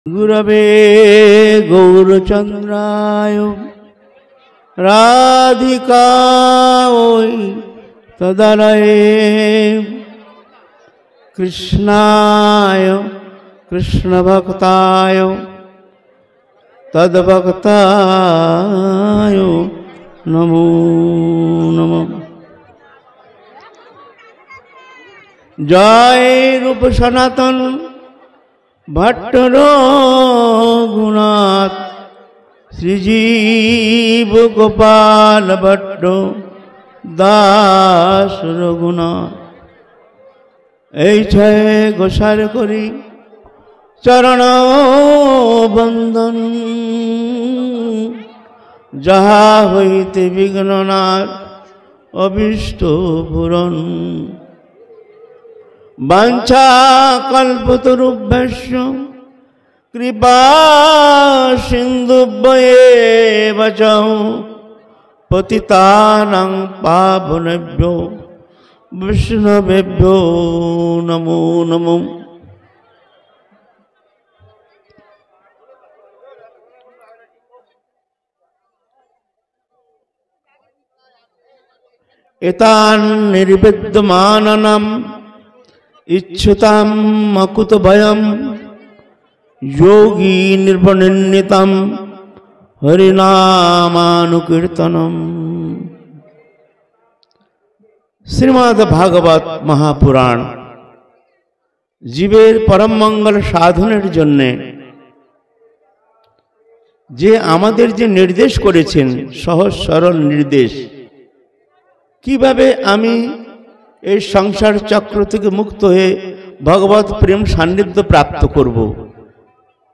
गुरवे गौरचंद्राय राधिकायै तदलये कृष्णाय कृष्णभक्ताय तद्भक्ताय नमो नमः। जय रूप सनातन भट्ट रघुनाथ श्रीजीव गोपाल भट्ट दास रघुनाथ। এই ছয় গোসার করি চরণ বন্দন, যাহা হইতে বিঘ্ননার অভীষ্ট পূরণ। বাঞ্ছা কল্পতরুভ্যশ্চ কৃপা সিন্ধুভ্যেব চ পতিতানাং পাবনেভ্যো বৈষ্ণবেভ্যো নমো নমো। এতান নির্বিদ্যমাননাম ইচ্ছুতাম অকুত ভয়ম যোগী নির্বনিন্দিতম হরিনামানুকীর্তনম। শ্রীমদ্ ভাগবত মহাপুরাণ জীবের পরম মঙ্গল সাধনের জন্য যে আমাদের যে নির্দেশ করেছেন, সহজ সরল নির্দেশ, কিভাবে আমি এই সংসার চক্র থেকে মুক্ত হয়ে ভগবত প্রেম সান্নিধ্য প্রাপ্ত করব,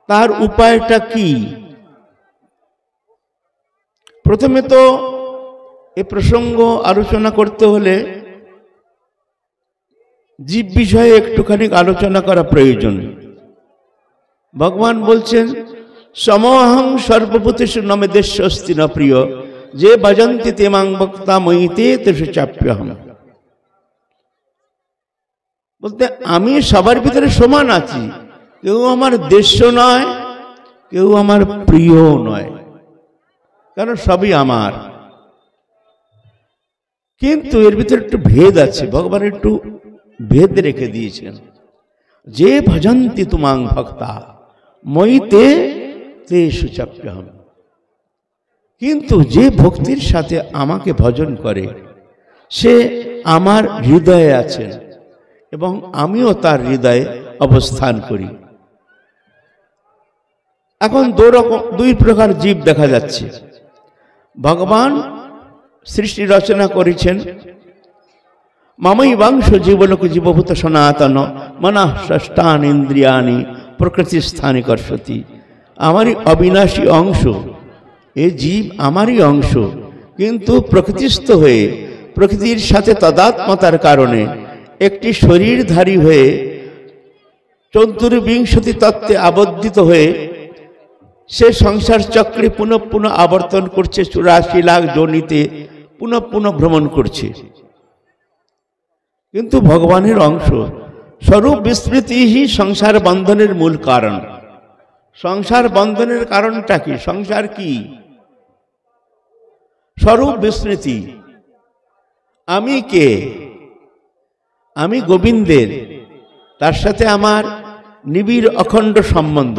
তার উপায়টা কি? প্রথমে তো এ প্রসঙ্গ আলোচনা করতে হলে জীব বিষয়ে একটুখানি আলোচনা করা প্রয়োজন। ভগবান বলছেন সমহং সর্বভূতেষু ন মে দেশস্তি ন প্রিয় যে ভজন্তি তে মাং ভক্তা ময়িতে তেষু চাপ্যহম। বলতে আমি সবার ভিতরে সমান আছি, কেউ আমার দেশ্য নয়, কেউ আমার প্রিয় নয়, কারণ সবই আমার। কিন্তু এর ভিতরে একটু ভেদ আছে, ভগবান একটু ভেদ রেখে দিয়েছেন। যে ভজন্তি তুমাং ভক্তা ময়িতে তেষু চাপ্যহম। কিন্তু যে ভক্তির সাথে আমাকে ভজন করে সে আমার হৃদয়ে আছেন এবং আমিও তার হৃদয়ে অবস্থান করি। এখন দুই প্রকার জীব দেখা যাচ্ছে। ভগবান সৃষ্টি রচনা করেছেন মামৈ বাংশ জীবলোক জীবভূত সনাতন মনঃ ষষ্ঠান ইন্দ্রিয়াণি প্রকৃতি স্থানে কর্ষতি। আমারই অবিনাশী অংশ, এ জীব আমারই অংশ, কিন্তু প্রকৃতিস্থ হয়ে প্রকৃতির সাথে তদাত্মতার কারণে একটি শরীরধারী হয়ে চতুর্বিংশতি তত্ত্বে আবদ্ধিত হয়ে সে সংসার চক্রে পুনঃ পুনঃ আবর্তন করছে, 84 লাখ যোনিতে পুনঃ পুনঃ ভ্রমণ করছে। কিন্তু ভগবানের অংশ স্বরূপ বিস্মৃতি হি সংসার বন্ধনের মূল কারণ। সংসার বন্ধনের কারণটা কি? সংসার কি? স্বরূপ বিস্মৃতি। আমি কে? আমি গোবিন্দের, তার সাথে আমার নিবিড় অখণ্ড সম্বন্ধ।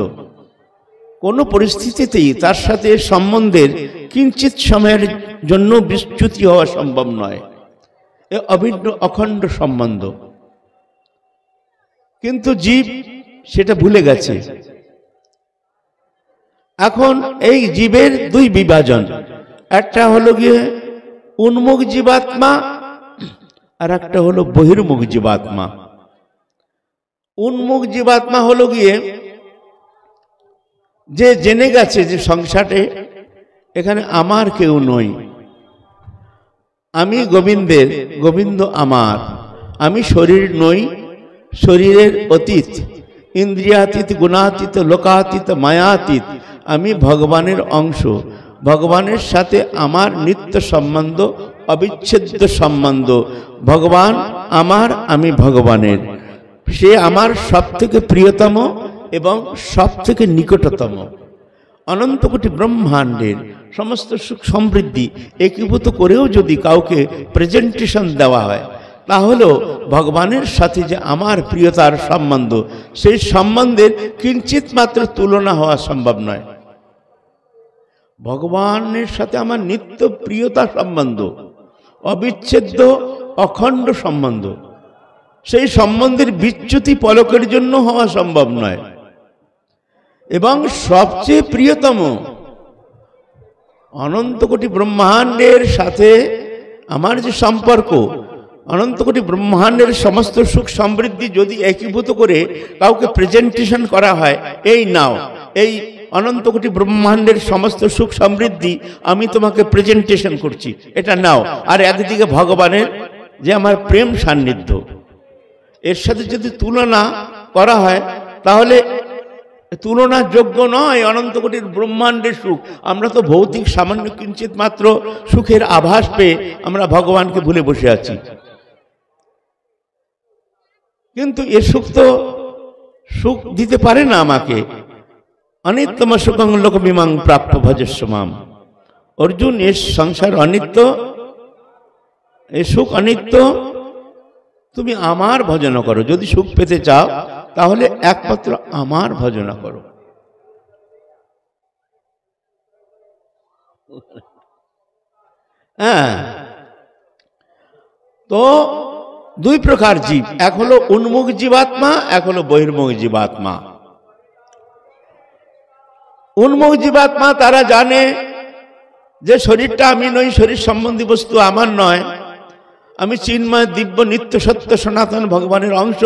কোনো পরিস্থিতিতেই তার সাথে সম্বন্ধের কিঞ্চিত সময়ের জন্য বিচ্যুতি হওয়া সম্ভব নয়, এ অভিন্ন অখণ্ড সম্বন্ধ। কিন্তু জীব সেটা ভুলে গেছে। এখন এই জীবের দুই বিভাজন, একটা হলো গিয়ে উন্মুখ জীবাত্মা আর একটা হলো বহির্মুখ জীবাত্মা। উন্মুখ জীবাত্মা হলো গিয়ে যে জেনে গেছে যে সংসারে এখানে আমার কেউ নই, আমি গোবিন্দের, গোবিন্দ আমার, আমি শরীর নই, শরীরের অতীত, ইন্দ্রিয়াতীত, গুণাতীত, লোকাতীত, মায়াতীত, আমি ভগবানের অংশ। ভগবানের সাথে আমার নিত্য সম্বন্ধ, অবিচ্ছেদ্য সম্বন্ধ। ভগবান আমার, আমি ভগবানের। সে আমার সবথেকে প্রিয়তম এবং সব থেকে নিকটতম। অনন্ত কোটি ব্রহ্মাণ্ডের সমস্ত সুখ সমৃদ্ধি একীভূত করেও যদি কাউকে প্রেজেন্টেশন দেওয়া হয়, তাহলেও ভগবানের সাথে যে আমার প্রিয়তার সম্বন্ধ, সেই সম্বন্ধের কিঞ্চিত মাত্র তুলনা হওয়া সম্ভব নয়। ভগবানের সাথে আমার নিত্য প্রিয়তা সম্বন্ধ, অবিচ্ছেদ্য অখণ্ড সম্বন্ধ, সেই সম্বন্ধের বিচ্যুতি পলকের জন্য হওয়া সম্ভব নয়। এবং সবচেয়ে প্রিয়তম অনন্ত কোটি ব্রহ্মাণ্ডের সাথে আমার যে সম্পর্ক, অনন্ত কোটি ব্রহ্মাণ্ডের সমস্ত সুখ সমৃদ্ধি যদি একীভূত করে কাউকে প্রেজেন্টেশন করা হয়, এই নাও, এই অনন্ত কোটি ব্রহ্মাণ্ডের সমস্ত সুখ সমৃদ্ধি আমি তোমাকে প্রেজেন্টেশন করছি, এটা নাও। আর একদিকে ভগবানের যে আমার প্রেম সান্নিধ্য, এর সাথে যদি তুলনা করা হয় তাহলে তুলনার যোগ্য নয় অনন্ত কোটির ব্রহ্মাণ্ডের সুখ। আমরা তো ভৌতিক সামান্য কিঞ্চিত মাত্র সুখের আভাস পেয়ে আমরা ভগবানকে ভুলে বসে আছি। কিন্তু এ সুখ তো সুখ দিতে পারে না আমাকে। অনিত্যম সুখং লোকমিমাং প্রাপ্য ভজস্ব মাম। অর্জুন, এ সংসার অনিত্য, এ সুখ অনিত্য, তুমি আমার ভজনা করো। যদি সুখ পেতে চাও তাহলে একমাত্র আমার ভজনা করো। হ্যাঁ, তো দুই প্রকার জীব, এক হলো উন্মুখ জীবাত্মা, এক হলো বহির্মুখ জীবাত্মা। উন্মুখ জীবাত্মা তারা জানে যে শরীরটা আমি নই, শরীর সম্বন্ধী বস্তু আমার নয়, আমি চিন্ময় দিব্য নিত্য সত্য সনাতন ভগবানের অংশ,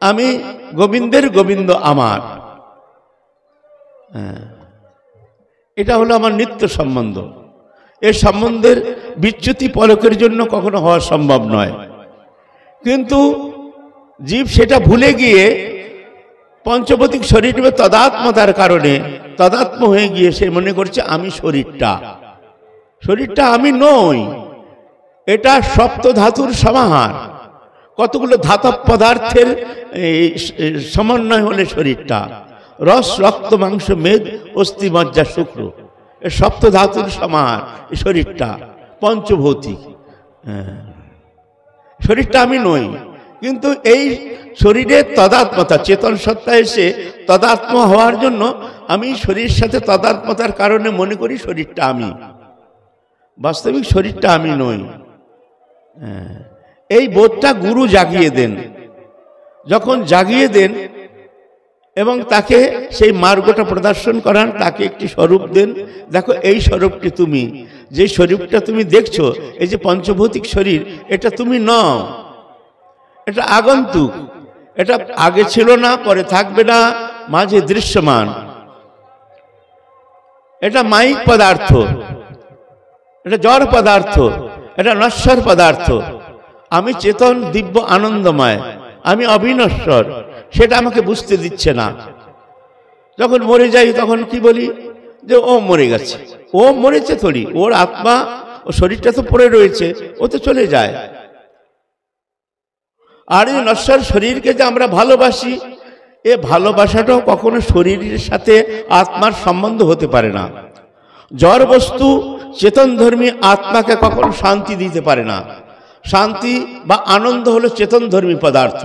আমি গোবিন্দের গোবিন্দ আমার। এটা হলো আমার নিত্য সম্বন্ধ। এর সম্বন্ধের বিচ্যুতি পলকের জন্য কখনো হওয়া সম্ভব নয়। কিন্তু জীব সেটা ভুলে গিয়ে পঞ্চভৌতিক শরীরে তদাত্মতার কারণে তদাত্ম হয়ে গিয়ে সে মনে করছে আমি শরীরটা, শরীরটা আমি নই, এটা সপ্ত ধাতুর সমাহার, কতগুলো ধাতব পদার্থের সমন্বয় হলে শরীরটা। রস, রক্ত, মাংস, মেদ, অস্থি, মজ্জা, শুক্র, এ সপ্ত ধাতুর সমাহার এই শরীরটা, পঞ্চভৌতিক। শরীরটা আমি নই, কিন্তু এই শরীরের তদাত্মতা, চেতন সত্তা এসে তদাত্ম হওয়ার জন্য আমি শরীরের সাথে তদাত্মতার কারণে মনে করি শরীরটা আমি। বাস্তবিক শরীরটা আমি নই। এই বোধটা গুরু জাগিয়ে দেন। যখন জাগিয়ে দেন এবং তাকে সেই মার্গটা প্রদর্শন করান, তাকে একটি স্বরূপ দেন, দেখো এই স্বরূপটি তুমি, যে স্বরূপটা তুমি দেখছো, এই যে পঞ্চভৌতিক শরীর, এটা তুমি নও, এটা আগন্তুক, এটা আগে ছিল না, পরে থাকবে না, মাঝে দৃশ্যমান, এটা মায়িক পদার্থ, এটা জড় পদার্থ, এটা নশ্বর পদার্থ। আমি চেতন, দিব্য, আনন্দময়, আমি অবিনশ্বর, সেটা আমাকে বুঝতে দিচ্ছে না। যখন মরে যাই তখন কি বলি যে ও মরে গেছে, ও মরেছে থরি, ওর আত্মা ও শরীরটা তো পড়ে রয়েছে, ও তো চলে যায়। আর এই নশ্বর শরীরকে যে আমরা ভালোবাসি, এ ভালোবাসাটাও কখনো শরীরের সাথে আত্মার সম্বন্ধ হতে পারে না। জড় বস্তু চেতন ধর্মী আত্মাকে কখনো শান্তি দিতে পারে না। শান্তি বা আনন্দ হলো চেতন ধর্মী পদার্থ।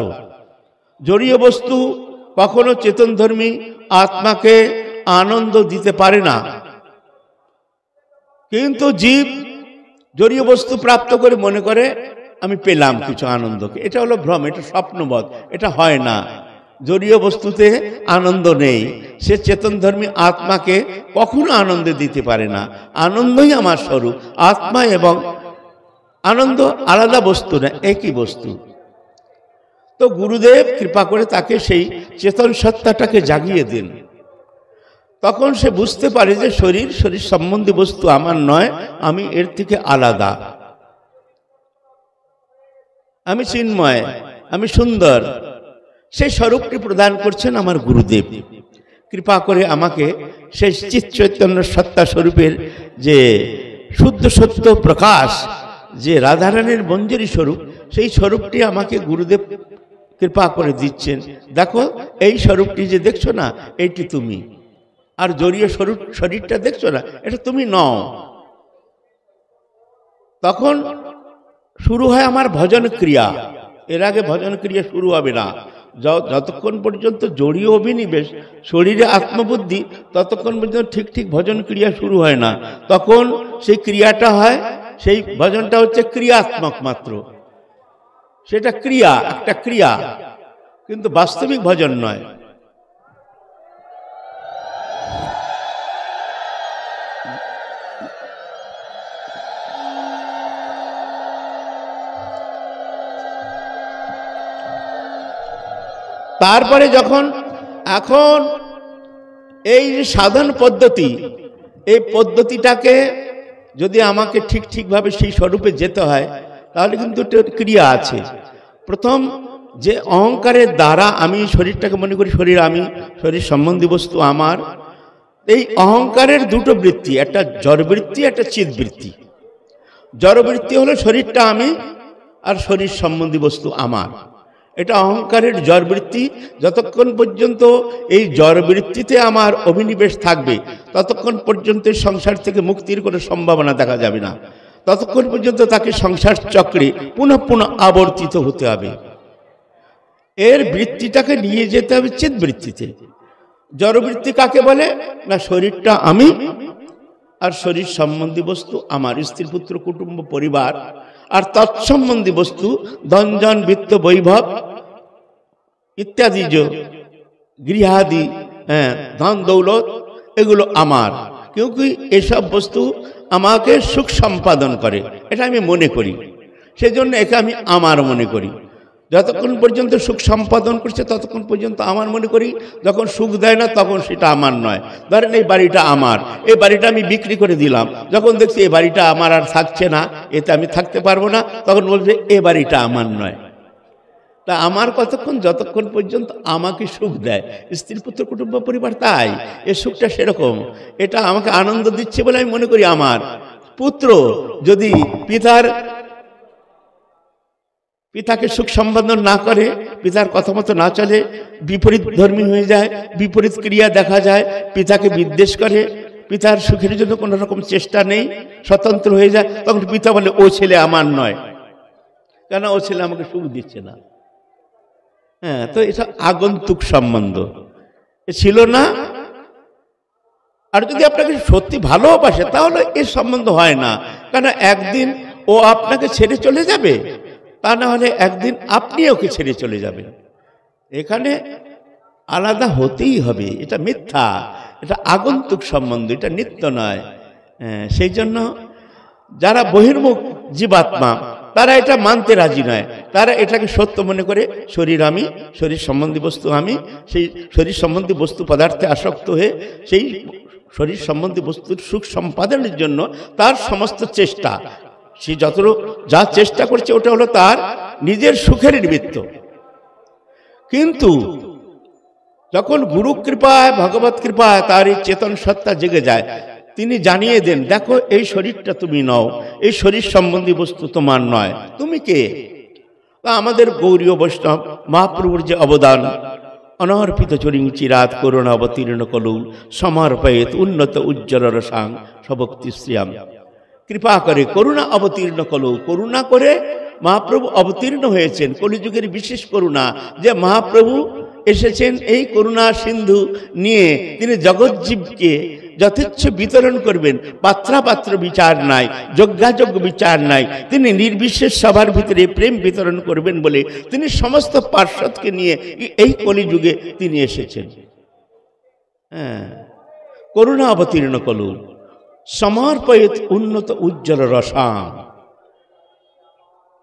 জড়ীয় বস্তু কখনো চেতন ধর্মী আত্মাকে আনন্দ দিতে পারে না। কিন্তু জীব জড়ীয় বস্তু প্রাপ্ত করে মনে করে আমি পেলাম কিছু আনন্দকে। এটা হলো ভ্রম, এটা স্বপ্নবৎ, এটা হয় না। জড়ীয় বস্তুতে আনন্দ নেই। সে চেতন ধর্মী আত্মাকে কখনো আনন্দ দিতে পারে না। আনন্দই আমার স্বরূপ। আত্মা এবং আনন্দ আলাদা বস্তু না, একই বস্তু। তো গুরুদেব কৃপা করে তাকে সেই চেতন সত্তাটাকে জাগিয়ে দেন। তখন সে বুঝতে পারে যে শরীর, শরীর সম্বন্ধী বস্তু আমার নয়, আমি এর থেকে আলাদা, আমি চিন্ময়, আমি সুন্দর। সেই স্বরূপটি প্রদান করছেন আমার গুরুদেব। কৃপা করে আমাকে সেই চিৎ চৈতন্য সত্তা স্বরূপের যে শুদ্ধ সত্য প্রকাশ, যে রাধারানীর মঞ্জরি স্বরূপ, সেই স্বরূপটি আমাকে গুরুদেব কৃপা করে দিচ্ছেন, দেখো এই স্বরূপটি যে দেখছো না, এইটি তুমি, আর জড়ীয় শরীরটা দেখছো না, এটা তুমি নও। তখন শুরু হয় আমার ভজন ক্রিয়া। এর আগে ভজন ক্রিয়া শুরু হবে না। যতক্ষণ পর্যন্ত জড়ীয় অভিনিবেশ শরীরে আত্মবুদ্ধি, ততক্ষণ পর্যন্ত ঠিক ঠিক ভজন ক্রিয়া শুরু হয় না। তখন সেই ক্রিয়াটা হয়, সেই ভজনটা হচ্ছে ক্রিয়াত্মক মাত্র, সেটা ক্রিয়া, একটা ক্রিয়া, কিন্তু বাস্তবিক ভজন নয়। তারপরে যখন এখন এই যে সাধন পদ্ধতি, এই পদ্ধতিটাকে যদি আমাকে ঠিক ঠিকভাবে সেই স্বরূপে যেতে হয়, তাহলে কিন্তু ক্রিয়া আছে। প্রথম যে অহংকারের দ্বারা আমি শরীরটাকে মনে করি শরীর আমি, শরীর সম্বন্ধী বস্তু আমার, এই অহংকারের দুটো বৃত্তি, একটা জড়বৃত্তি, একটা চিৎবৃত্তি। জড়বৃত্তি হলো শরীরটা আমি আর শরীর সম্বন্ধী বস্তু আমার, এটা অহংকারের জড়বৃত্তি। যতক্ষণ পর্যন্ত এই জড়বৃত্তিতে আমার অভিনিবেশ থাকবে, ততক্ষণ পর্যন্ত সংসার থেকে মুক্তির কোনো সম্ভাবনা দেখা যাবে না। ততক্ষণ পর্যন্ত তাকে সংসার চক্রে পুনঃ পুনঃ আবর্তিত হতে হবে। এর বৃত্তিটাকে নিয়ে যেতে হবে চিৎবৃত্তিতে। জড়বৃত্তি কাকে বলে না, শরীরটা আমি আর শরীর সম্বন্ধী বস্তু আমার, স্ত্রী পুত্র কুটুম্ব পরিবার আর তৎসম্বন্ধী বস্তু ধনজন বিত্ত বৈভব ইত্যাদি, যে গৃহাদি, ধন দৌলত, এগুলো আমার। क्योंकि এসব বস্তু আমাকে সুখ সম্পাদন করে, এটা আমি মনে করি, সেজন্য একে আমি আমার মনে করি। যতক্ষণ পর্যন্ত সুখ সম্পাদন করছে ততক্ষণ পর্যন্ত আমার মনে করি, যখন সুখ দেয় না তখন সেটা আমার নয়। ধরেন এই বাড়িটা আমার, এই বাড়িটা আমি বিক্রি করে দিলাম, যখন দেখছি এই বাড়িটা আমার আর থাকছে না, এতে আমি থাকতে পারবো না, তখন বলছে এ বাড়িটা আমার নয়। তা আমার কতক্ষণ, যতক্ষণ পর্যন্ত আমাকে সুখ দেয়। স্ত্রী পুত্র কুটুম্ব পরিবার তাই, এ সুখটা সেরকম, এটা আমাকে আনন্দ দিচ্ছে বলে আমি মনে করি আমার। পুত্র যদি পিতাকে সুখ সম্পাদন না করে, পিতার কথা মতো না চলে, বিপরীত ধর্মী হয়ে যায়, বিপরীত ক্রিয়া দেখা যায়, পিতাকে বিদ্বেষ করে, পিতার সুখের জন্য কোনো রকম চেষ্টা নেই, স্বতন্ত্র হয়ে যায়, তখন পিতা বলে ও ছেলে আমার নয়, কেন ও ছেলে আমাকে সুখ দিচ্ছে না। হ্যাঁ, তো এটা আগন্তুক সম্বন্ধ ছিল না। আর যদি আপনাকে সত্যি ভালোবাসে তাহলে এর সম্বন্ধ হয় না, কেন একদিন ও আপনাকে ছেড়ে চলে যাবে, তা না হলে একদিন আপনি ওকে ছেড়ে চলে যাবেন। এখানে আলাদা হতেই হবে, এটা মিথ্যা, এটা আগন্তুক সম্বন্ধ, এটা নিত্য নয়। সেই জন্য যারা বহির্মুখ জীবাত্মা তারা এটা মানতে রাজি নয়, তারা এটাকে সত্য মনে করে শরীর আমি, শরীর সম্বন্ধী বস্তু আমি, সেই শরীর সম্বন্ধী বস্তু পদার্থে আসক্ত হয়ে সেই শরীর সম্বন্ধী বস্তুর সুখ সম্পাদনের জন্য তার সমস্ত চেষ্টা, সে যা চেষ্টা করছে ওটা হলো তার নিজের সুখের নিমিত্ত। কিন্তু যখন গুরু কৃপায়, ভগবত কৃপায় তার এই চেতন সত্তা জেগে যায়, তিনি জানিয়ে দেন দেখো এই শরীরটা তুমি নও, এই শরীর সম্বন্ধী বস্তু তোমার নয়, তুমি কে। আমাদের গৌরীয় বৈষ্ণব মহাপ্রভুর যে অবদান, অনর্পিত চরিং চিরাত করুণা অবতীর্ণ কলু সমর্পয়েত উন্নত উজ্জ্বল রসাং সভক্তি শ্রিয়াম। কৃপা করে করুণা অবতীর্ণ কলু, করুণা করে মহাপ্রভু অবতীর্ণ হয়েছেন, কলিযুগের বিশেষ করুণা, যে মহাপ্রভু এসেছেন এই করুণা সিন্ধু নিয়ে, তিনি জগৎজীবকে যথেচ্ছ বিতরণ করবেন, পাত্রাপাত্র বিচার নাই, যজ্ঞাযজ্ঞ বিচার নাই, তিনি নির্বিশেষ সবার ভিতরে প্রেম বিতরণ করবেন বলে তিনি সমস্ত পার্শ্বদকে নিয়ে এই কলিযুগে তিনি এসেছেন। হ্যাঁ, করুণা অবতীর্ণ কলু সমর্পয়েত উন্নত উজ্জ্বল রসাং।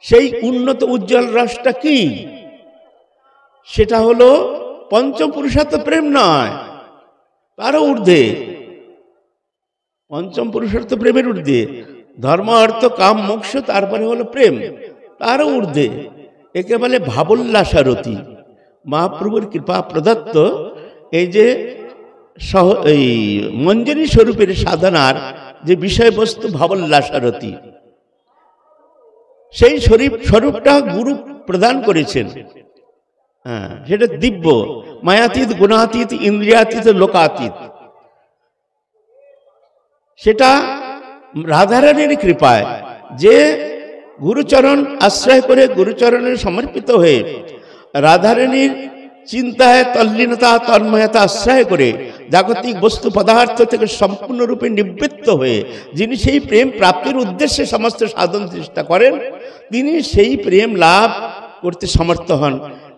সেই উন্নত উজ্জ্বল রসটা কি? সেটা হলো পঞ্চম পুরুষার্থ প্রেম নয়, তারও ঊর্ধ্বে, পঞ্চম পুরুষার্থ প্রেমের ঊর্ধ্বে, ধর্ম অর্থ কাম মোক্ষ, তারপরে হলো প্রেম, তারও ঊর্ধ্বে। একে বলে ভাবোল্লাসারতি। মহাপ্রভুর কৃপা প্রদত্ত এই যে এই মঞ্জরি স্বরূপের সাধনার যে বিষয়বস্তু ভাবোল্লাসারতি, সেই স্বরূপটা গুরু প্রদান করেছেন। হ্যাঁ, সেটা দিব্য, মায়াতীত, গুণাতীত, ইন্দ্রিয়াতীত, লোকাতীত। সেটা রাধারানীর কৃপায়, যে গুরুচরণ আশ্রয় করে, গুরুচরণের সমর্পিত হয়ে, রাধারানীর চিন্তায় তল্লীনতা, তন্ময়তা আশ্রয় করে, জাগতিক বস্তু পদার্থ থেকে সম্পূর্ণরূপে নিবৃত্ত হয়ে যিনি সেই প্রেম প্রাপ্তির উদ্দেশ্যে সমস্ত সাধন চেষ্টা করেন, তিনি সেই প্রেম লাভ করতে সমর্থ হন।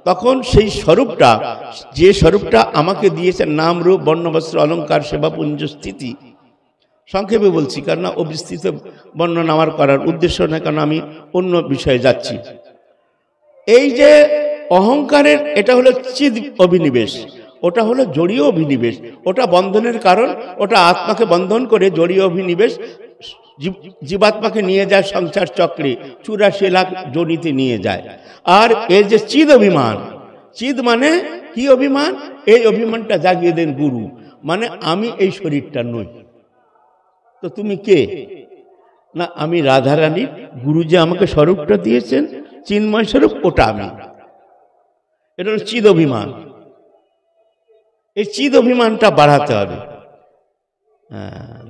তখন সেই স্বরূপটা, যে স্বরূপটা আমাকে দিয়েছেন, নাম, রূপ, বর্ণ, বস্ত্র, অলঙ্কার, সেবা, পুঞ্জ, স্থিতি, সংক্ষেপে বলছি, কারণ অবিস্তৃত বর্ণনা আমার করার উদ্দেশ্য না, কারণ আমি অন্য বিষয়ে যাচ্ছি। এই যে অহংকারের, এটা হলো চিদ অভিনিবেশ, ওটা হলো জড়ীয় অভিনিবেশ, ওটা বন্ধনের কারণ, ওটা আত্মাকে বন্ধন করে জড়ীয় অভিনিবেশ জীবাত্মাকে নিয়ে যায় সংসার চক্রে, 84 লাখ যোনিতে নিয়ে যায়। আর এই যে চিদ অভিমান, চিদ মানে কি অভিমান? এই অভিমানটা জাগিয়ে দেন গুরু, মানে আমি এই শরীরটা নই। তো তুমি কে? না, আমি রাধারানীর, গুরু যে আমাকে স্বরূপটা দিয়েছেন, চিন্ময় স্বরূপ, ওটা আমি। এটা হলো চিদ অভিমান। এই চিদ অভিমানটা বাড়াতে হবে।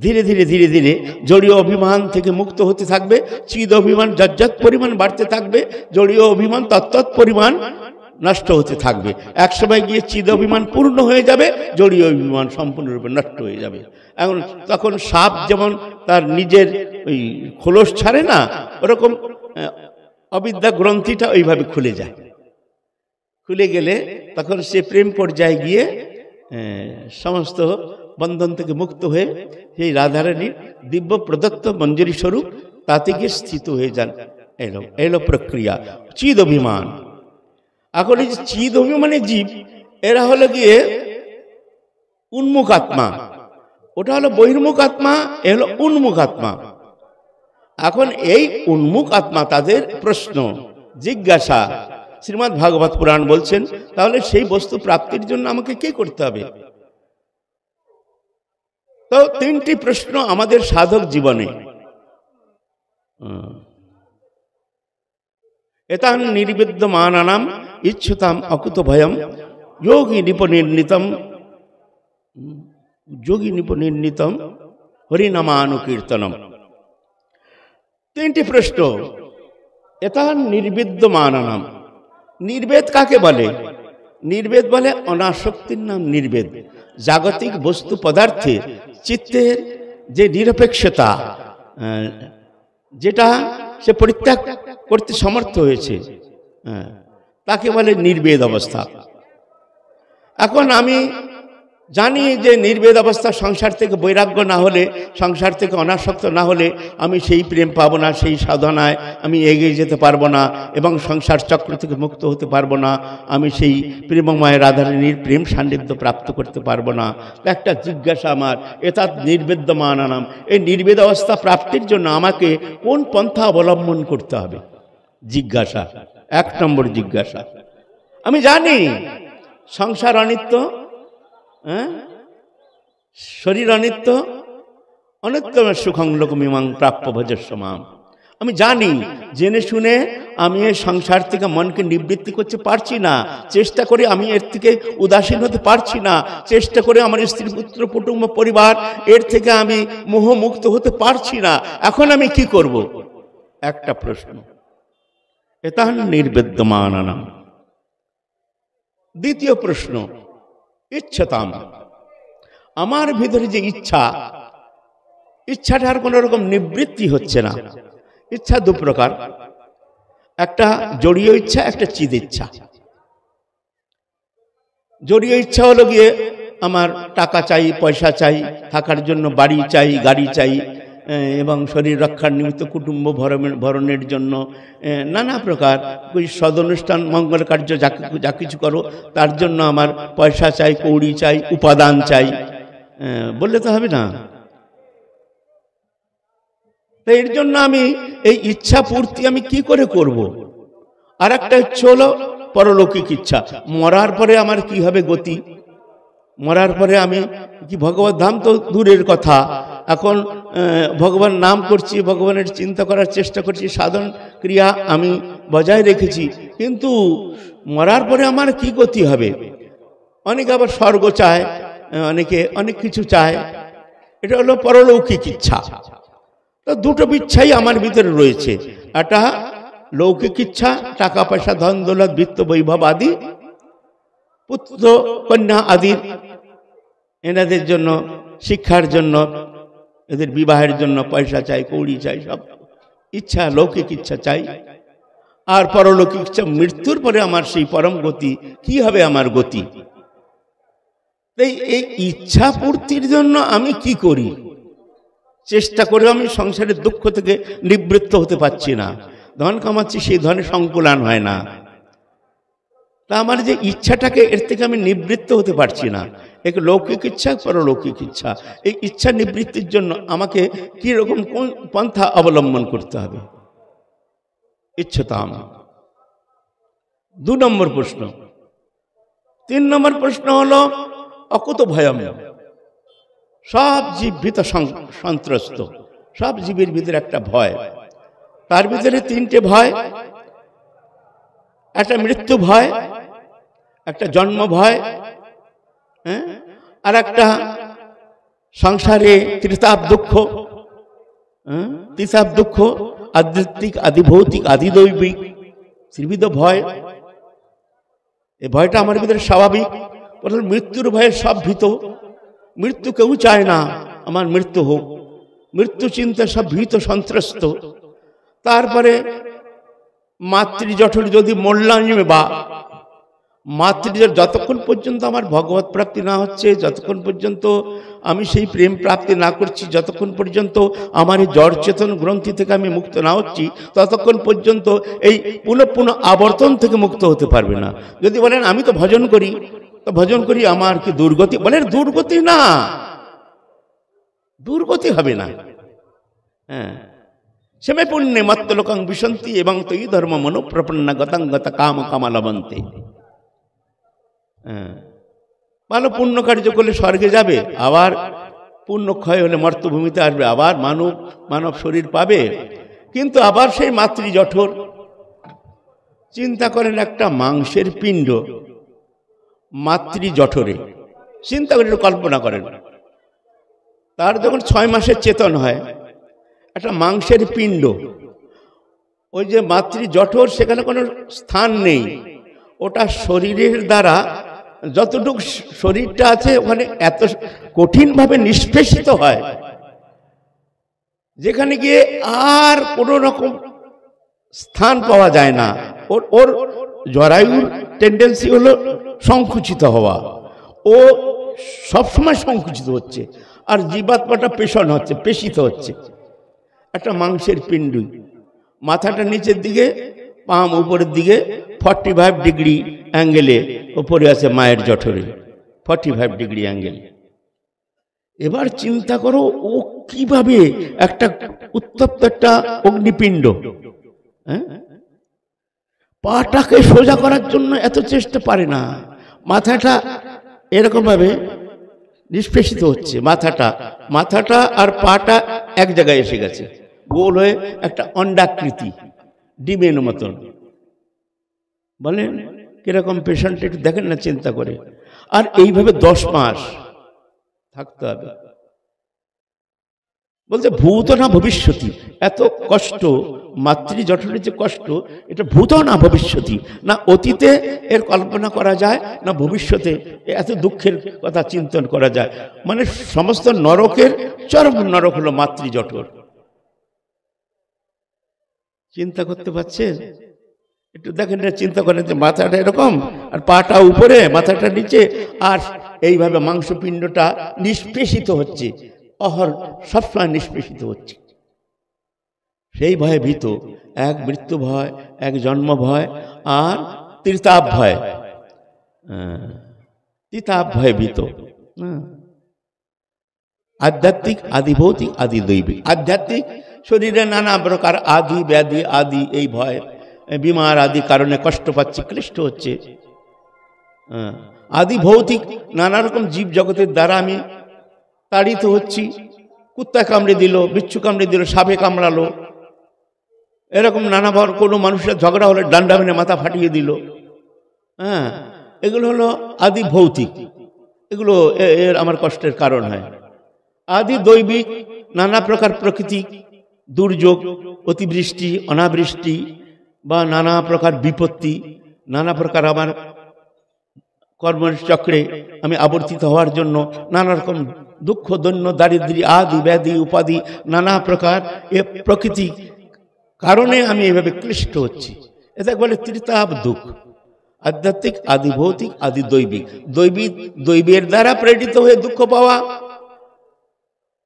ধীরে ধীরে ধীরে ধীরে জড়ীয় অভিমান থেকে মুক্ত হতে থাকবে, চিদ অভিমান যৎ পরিমাণ বাড়তে থাকবে, জড়ীয় অভিমান তৎ পরিমাণ নষ্ট হতে থাকবে। একসময় গিয়ে চিদ অভিমান পূর্ণ হয়ে যাবে, জড়ীয় অভিমান সম্পূর্ণরূপে নষ্ট হয়ে যাবে। এখন তখন সাপ যেমন তার নিজের ওই খোলস ছাড়ে না, ওরকম অবিদ্যা গ্রন্থিটা ওইভাবে খুলে যায়। খুলে গেলে তখন সে প্রেম পর্যায়ে গিয়ে সমস্ত বন্ধন থেকে মুক্ত হয়ে সেই রাধারানীর দিব্য প্রদত্ত মঞ্জুরি স্বরূপ তাতে গিয়ে স্থিত হয়ে যান। এলো প্রক্রিয়া চিদ অভিমান। এখন এই যে চিদ অভিমানের জীব, এরা হলো গিয়ে উন্মুখ আত্মা, ওটা হলো বহির্মুখ আত্মা, এ হলো উন্মুখ আত্মা। এখন এই উন্মুখ আত্মা, তাদের প্রশ্ন, জিজ্ঞাসা, শ্রীমদ্ ভাগবত পুরাণ বলছেন, তাহলে সেই বস্তু প্রাপ্তির জন্য আমাকে কি করতে হবে? তো 3টি প্রশ্ন আমাদের সাধক জীবনে। এতান নির্বিদ্যমানানাম ইচ্ছুতাম অকুত ভয়ম যোগী নিপনির্ণিতম হরিনামানুকীর্তনম। 3টি প্রশ্ন। এতান নির্বিদ্যমানানাম, নির্বেদ কাকে বলে? নির্বেদ বলে অনাসক্তির নাম নির্বেদ। জাগতিক বস্তু পদার্থে চিত্তের যে নিরপেক্ষতা, যেটা সে পরিত্যাগ করতে সমর্থ হয়েছে, তাকে বলে নির্বেদ অবস্থা। এখন আমি জানি যে নির্বেদ অবস্থা, সংসার থেকে বৈরাগ্য না হলে, সংসার থেকে অনাসক্ত না হলে আমি সেই প্রেম পাবো না, সেই সাধনায় আমি এগিয়ে যেতে পারবো না, এবং সংসার চক্র থেকে মুক্ত হতে পারবো না, আমি সেই প্রেমময় রাধারানীর প্রেম সান্নিধ্য প্রাপ্ত করতে পারবো না। একটা জিজ্ঞাসা আমার, এটা নির্বেদ্যমানানাম, এই নির্বেদ অবস্থা প্রাপ্তির জন্য আমাকে কোন পন্থা অবলম্বন করতে হবে? জিজ্ঞাসা, 1 নম্বর জিজ্ঞাসা। আমি জানি সংসার অনিত্য, শরীর অনিত্য, অনিত্যম সুখং লোকমিমাং প্রাপ্য ভজস্ব মাম। আমি জানি, জেনে শুনে আমি এই সংসার থেকে মনকে নিবৃত্তি করতে পারছি না, চেষ্টা করে আমি এর থেকে উদাসীন হতে পারছি না, চেষ্টা করে আমার স্ত্রী পুত্র কুটুম্ব পরিবার এর থেকে আমি মোহমুক্ত হতে পারছি না। এখন আমি কি করব? একটা প্রশ্ন। এতান নির্বেদ্যমানানাম। দ্বিতীয় প্রশ্ন, ইচ্ছাতাম, আমার ভিতরে যে ইচ্ছা, ইচ্ছাটার কোন রকম নিবৃত্তি হচ্ছে না। ইচ্ছা 2 প্রকার, একটা জড়ীয় ইচ্ছা, একটা চিদ ইচ্ছা। জড়ীয় ইচ্ছা হলো গিয়ে আমার টাকা চাই, পয়সা চাই, থাকার জন্য বাড়ি চাই, গাড়ি চাই, এবং শরীর রক্ষার নিমিত্ত কুটুম্ব ভরণের জন্য নানা প্রকার সদনুষ্ঠান, মঙ্গল কার্য যা কিছু করো তার জন্য আমার পয়সা চাই, কৌড়ি চাই, উপাদান চাই, বললে তো হবে না। তো এর জন্য আমি এই ইচ্ছা পূর্তি আমি কি করে করব? আর একটা হচ্ছে হলো পরলৌকিক ইচ্ছা, মরার পরে আমার কি হবে গতি, মরার পরে আমি কি ভগবত ধাম তো দূরের কথা, এখন ভগবান নাম করছি, ভগবানের চিন্তা করার চেষ্টা করছি, সাধন ক্রিয়া আমি বজায় রেখেছি, কিন্তু মরার পরে আমার কি গতি হবে? অনেকে আবার স্বর্গ চায়, অনেকে অনেক কিছু চায়, এটা হলো পরলৌকিক ইচ্ছা। তো দুটো ইচ্ছাই আমার ভিতরে রয়েছে, একটা লৌকিক ইচ্ছা, টাকা পয়সা ধন দৌলত বৃত্ত বৈভব আদি, পুত্র কন্যা আদি, এনাদের জন্য শিক্ষার জন্য, এদের বিবাহের জন্য পয়সা চাই, কৌড়ি চাই, সব ইচ্ছা লৌকিক ইচ্ছা চাই। আর পরলৌকিক ইচ্ছা, মৃত্যুর পরে আমার সেই পরম গতি কি হবে, আমার গতি। এই ইচ্ছা পূর্তির জন্য আমি কি করি? চেষ্টা করে আমি সংসারের দুঃখ থেকে নিবৃত্ত হতে পারছি না, ধন কামাচ্ছি, সেই ধনে সংকুলান হয় না। তা আমার যে ইচ্ছাটাকে, এর থেকে আমি নিবৃত্ত হতে পারছি না। এক লৌকিক ইচ্ছা, পরলৌকিক ইচ্ছা, এই ইচ্ছা নিবৃত্তির জন্য আমাকে কি রকম কোন পন্থা অবলম্বন করতে হবে? ইচ্ছতাম। 2 নম্বর প্রশ্ন। 3 নম্বর প্রশ্ন হলো অকুত ভয়ম। সব জীব ভীত সন্ত্রস্ত, সব জীবের ভিতরে একটা ভয়। তার ভিতরে 3টে ভয়, একটা মৃত্যু ভয়, একটা জন্ম ভয়, আর একটা সংসারে ত্রিতাপ দুঃখ, ত্রিতাপ দুঃখ, আধ্যাত্মিক, আদিভৌতিক, আদিদৈবিক, ত্রিবিধ ভয়। এই ভয়টা আমার ভিতরে স্বাভাবিক। মৃত্যুর ভয়ে সব ভীত, মৃত্যু কেউ চায় না আমার মৃত্যু হোক, মৃত্যু চিন্তা সব ভীত সন্ত্রস্ত। তারপরে মাতৃজঠর যদি মূল্যায়নে, বা মাতৃজঠ, যতক্ষণ পর্যন্ত আমার ভগবত প্রাপ্তি না হচ্ছে, যতক্ষণ পর্যন্ত আমি সেই প্রেম প্রাপ্তি না করছি, যতক্ষণ পর্যন্ত আমার এই জড় চেতন গ্রন্থি থেকে আমি মুক্ত না হচ্ছি, ততক্ষণ পর্যন্ত এই পুনঃ পুনঃ আবর্তন থেকে মুক্ত হতে পারবে না। যদি বলেন আমি তো ভজন করি, তো ভজন করি, আমার কি দুর্গতি? বলেন দুর্গতি না, দুর্গতি হবে না। হ্যাঁ, সেমে পুণ্যে মত্তলোকং বিশন্তি এবং তৈ ধর্ম মনোপ্রপন্না গতাঙ্গত কাম কামালবন্তে। ভালো পুণ্য কার্য করলে স্বর্গে যাবে, আবার পুণ্য ক্ষয় হলে মর্তভূমিতে আসবে, আবার মানব শরীর পাবে, কিন্তু আবার সেই মাতৃজঠর। চিন্তা করেন, একটা মাংসের পিণ্ড মাতৃজঠরে, চিন্তা করে কল্পনা করেন, তার যখন 6 মাসের চেতন হয়, একটা মাংসের পিণ্ড, ওই যে মাতৃজঠর, সেখানে কোনো স্থান নেই, ওটা শরীরের দ্বারা যতটুকু শরীরটা আছে ওখানে এত কঠিনভাবে নিষ্পেষিত হয়, যেখানে গিয়ে আর কোনো রকম স্থান পাওয়া যায় না। ওর জরায়ুর টেন্ডেন্সি হলো সংকুচিত হওয়া, ও সবসময় সংকুচিত হচ্ছে, আর জীবাত্মাটা পেশিত হচ্ছে। একটা মাংসের পিণ্ড, মাথাটা নিচের দিকে, পাম উপরের দিকে, 45 ডিগ্রি অ্যাঙ্গেলে ওপরে আছে মায়ের জঠরে, 45 ডিগ্রি অ্যাঙ্গেল। এবার চিন্তা করো, ও কিভাবে একটা উত্তপ্ত একটা অগ্নিপিণ্ড, পাটাকে সোজা করার জন্য এত চেষ্টা পারে না, মাথাটা এরকম ভাবে নিষ্পেষিত হচ্ছে, মাথাটা আর পাটা এক জায়গায় এসে গেছে, গোল হয়ে একটা অন্ডাকৃতি, ডিমের মতন। বলেন কিরকম পেশেন্ট, একটু দেখেন না, চিন্তা করে। আর এইভাবে 10 মাস থাকতে হবে। বলতে ভূত না ভবিষ্যতি, এত কষ্ট, মাতৃজঠরের যে কষ্ট, এটা ভূত না ভবিষ্যতি, না অতীতে এর কল্পনা করা যায়, না ভবিষ্যতে এত দুঃখের কথা চিন্তন করা যায়। মানে সমস্ত নরকের চরম নরক হলো মাতৃজঠর। চিন্তা করতে পারছেন? একটু দেখেন, চিন্তা করেন যে মাথাটা এরকম, আর পাটা উপরে, মাথাটা নিচে, আর এইভাবে মাংসপিণ্ডটা নিষ্পেষিত হচ্ছে, সবসময় নিষ্পেষিত হচ্ছে। সেই ভয়ে ভীত, এক মৃত্যু ভয়, এক জন্ম ভয়, আর ত্রিতাপ ভয়, ত্রিতাপ ভয়ে ভীত। আধ্যাত্মিক, আদিভৌতিক, আদিদৈবিক। আধ্যাত্মিক শরীরে নানা প্রকার আদি ব্যাধি আদি, এই ভয়, বিমার আদি কারণে কষ্ট পাচ্ছি, ক্লিষ্ট হচ্ছে। আদি ভৌতিক, নানা রকম জীব জগতের দ্বারা আমি তাড়িত হচ্ছি, কুত্তা কামড়ে দিল, বিচ্ছু কামড়ে দিল, সাপে কামড়ালো, এরকম নানাবার কোনো মানুষের ঝগড়া হলে ডান্ডা মেনে মাথা ফাটিয়ে দিল। হ্যাঁ, এগুলো হলো আদি ভৌতিক, এগুলো এর আমার কষ্টের কারণ হয়। আদি দৈবিক নানা প্রকার প্রকৃতি দুর্যোগ, অতিবৃষ্টি, অনাবৃষ্টি বা নানা প্রকার বিপত্তি, নানা প্রকার আমার কর্মচক্রে আমি আবর্তিত হওয়ার জন্য নানা রকম দুঃখ, দৈন্য, দারিদ্র্য, আদি ব্যাধি, উপাধি, নানা প্রকার এ প্রকৃতি কারণে আমি এভাবে ক্লিষ্ট হচ্ছি। এটা বলে ত্রিতাপ দুঃখ। আধ্যাত্মিক, আদি ভৌতিক, আদি দৈবিক। দৈবের দ্বারা প্রেরিত হয়ে দুঃখ পাওয়া,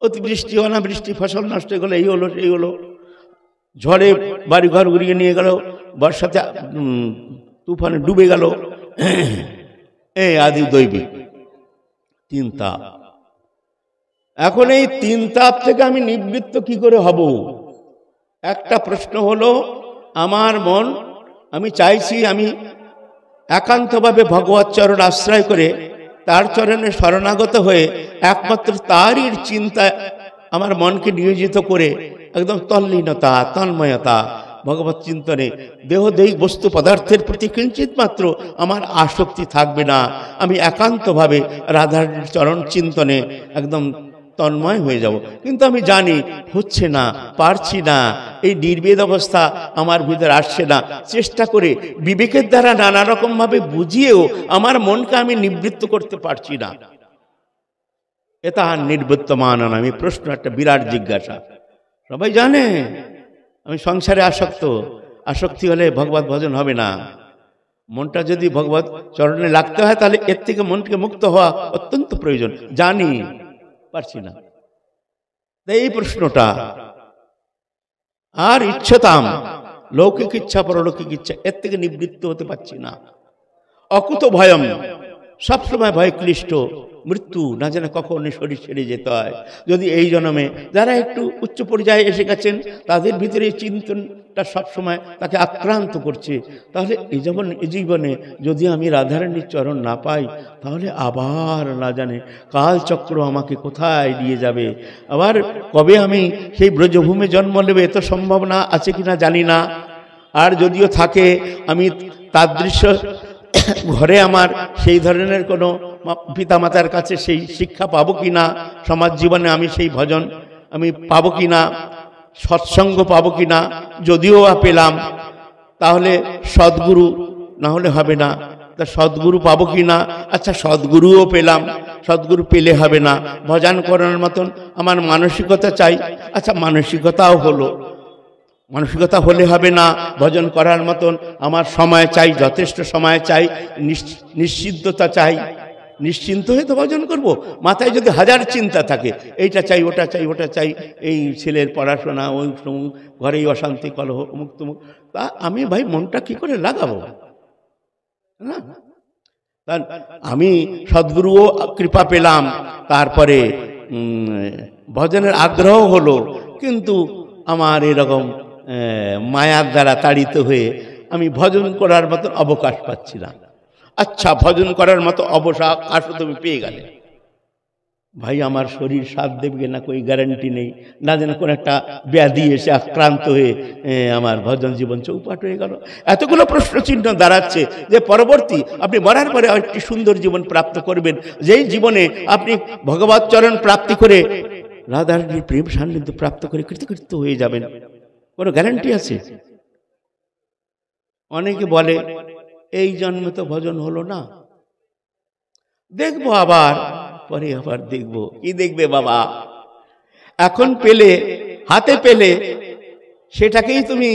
অতিবৃষ্টি, অনাবৃষ্টি, ফসল নষ্ট হয়ে গেল, এই হলো সেই হলো, ঝড়ে বাড়িঘর উড়িয়ে নিয়ে গেল, বর্ষাতে তুফানে ডুবে গেল, এই আদি দৈবিক তিন তাপ। এখন এই তিন তাপ থেকে আমি নিবৃত্ত কি করে হব? একটা প্রশ্ন হলো, আমার মন, আমি চাইছি আমি একান্তভাবে ভগবৎ চরণ আশ্রয় করে তার চরণে শরণাগত হয়ে একমাত্র তারই চিন্তায় আমার মনকে নিয়োজিত করে একদম তল্লীনতা, তন্ময়তা, ভগবৎ চিন্তনে দেহদেহিক বস্তু পদার্থের প্রতি কিঞ্চিত মাত্র আমার আসক্তি থাকবে না। আমি একান্তভাবে রাধার চরণ চিন্তনে একদম তন্ময় হয়ে যাব। কিন্তু আমি জানি হচ্ছে না, পারছি না, এই নির্বেদ অবস্থা আমার ভিতরে আসছে না। চেষ্টা করে বিবেকের দ্বারা নানা রকম ভাবে বুঝিয়েও আমার মনকে আমি নিবৃত্ত করতে পারছি না। এটা নির্বৃত্তমান আমি প্রশ্ন, একটা বিরাট জিজ্ঞাসা। সবাই জানে আমি সংসারে আসক্ত, আসক্তি হলে ভগবত ভজন হবে না। মনটা যদি ভগবত চরণে লাগতে হয় তাহলে এর থেকে মনকে মুক্ত হওয়া অত্যন্ত প্রয়োজন। জানি, পারছি না। এই প্রশ্নটা আর ইচ্ছতাম, লৌকিক ইচ্ছা, পরলৌকিক ইচ্ছা, এর থেকে নিবৃত্ত হতে পারছি না। অকুত ভয়ম, সবসময় ভয় ক্লিষ্ট, মৃত্যু না জানে কখন শরীর ছেড়ে যেতে হয়। যদি এই জন্মে যারা একটু উচ্চ পর্যায়ে এসে গেছেন তাদের ভিতরে এই চিন্তনটা সবসময় তাকে আক্রান্ত করছে, তাহলে এই জীবনে যদি আমি রাধারানীর চরণ না পাই তাহলে আবার না জানে কালচক্র আমাকে কোথায় নিয়ে যাবে, আবার কবে আমি সেই ব্রজভূমে জন্ম নেবে এত সম্ভাবনা আছে কিনা জানি না। আর যদিও থাকে আমি তাদৃশ্য ঘরে আমার সেই ধরনের কোনো পিতামাতার কাছে সেই শিক্ষা পাবো কি না, সমাজ জীবনে আমি সেই ভজন আমি পাবো কি না, সৎসঙ্গ পাবো কি না, যদিও পেলাম তাহলে সদ্গুরু না হলে হবে না, তা সদ্গুরু পাবো কি না, আচ্ছা সদ্গুরুও পেলাম, সদ্গুরু পেলে হবে না, ভজন করার মতন আমার মানসিকতা চাই, আচ্ছা মানসিকতাও হলো, মানসিকতা হলে হবে না, ভজন করার মতন আমার সময় চাই, যথেষ্ট সময় চাই, নিশ্চিন্ততা চাই, নিশ্চিন্ত হয়ে তো ভজন করব। মাথায় যদি হাজার চিন্তা থাকে, এইটা চাই, ওটা চাই, ওটা চাই, এই ছেলের পড়াশোনা, ওই ঘরেই অশান্তি, কলহ, অমুক তমুক, তা আমি ভাই মনটা কি করে লাগাবো না? আমি সদ্গুরুও কৃপা পেলাম, তারপরে ভজনের আগ্রহ হলো, কিন্তু আমার এরকম মায়ার দ্বারা তাড়িত হয়ে আমি ভজন করার মতো অবকাশ পাচ্ছি না। আচ্ছা ভজন করার মতো অবকাশ তুমি পেয়ে গেলে, ভাই আমার শরীর সাথ দেবে না કોઈ গ্যারান্টি নেই, না যেন কোন একটা ব্যাধি এসে আক্রান্ত হয়ে আমার ভজন জীবন চৌপাট হয়ে গেল। এতগুলো প্রশ্ন চিহ্ন দাঁড়াচ্ছে যে পরবর্তী আপনি মরার পরে একটি সুন্দর জীবন প্রাপ্ত করবেন, যেই জীবনে আপনি ভগবৎ চরণ প্রাপ্তি করে রাধার প্রেম সান্নিধ্য প্রাপ্ত করে কৃতকৃত্য হয়ে যাবেন, কোনো গ্যারান্টি আছে? অনেকে বলে এই জন্মে তো ভজন হলো না, দেখবো আবার, পরে আবার দেখবো। কি দেখবে বাবা? এখন পেলে, হাতে পেলে সেটাকেই তুমি